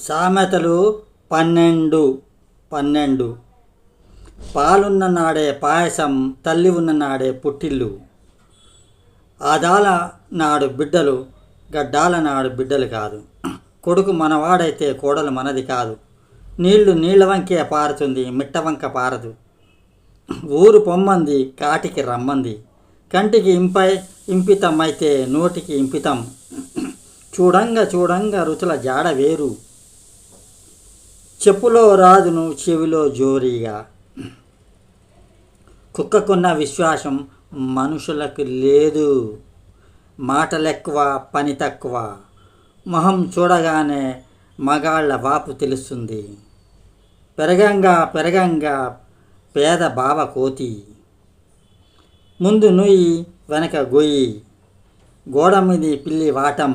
సామెతలు 12 పాలున్న నాడే పాయసం, తల్లి ఉన్న నాడే పుట్టిల్లు. ఆదాల నాడు బిడ్డలు, గడ్డాల నాడు బిడ్డలు కాదు. కొడుకు మనవాడైతే కోడలు మనది కాదు. నీళ్లు నీళ్ల వంకే పారుతుంది, మిట్ట వంక పారదు. ఊరు పొమ్మంది, కాటికి రమ్మంది. కంటికి ఇంపితమైతే నోటికి ఇంపితం. చూడంగా చూడంగా రుచుల జాడ వేరు. చెప్పులో రాజును, చెవిలో జోరీగా. కుక్కకున్న విశ్వాసం మనుషులకు లేదు. మాటలెక్కువ, పని తక్కువ. మొహం చూడగానే మగాళ్ళ వాపు తెలుస్తుంది. పెరగంగా పెరగంగా పేద బావ కోతి. ముందు నుయ్యి, వెనక గొయ్యి. గోడ మీది పిల్లి వాటం.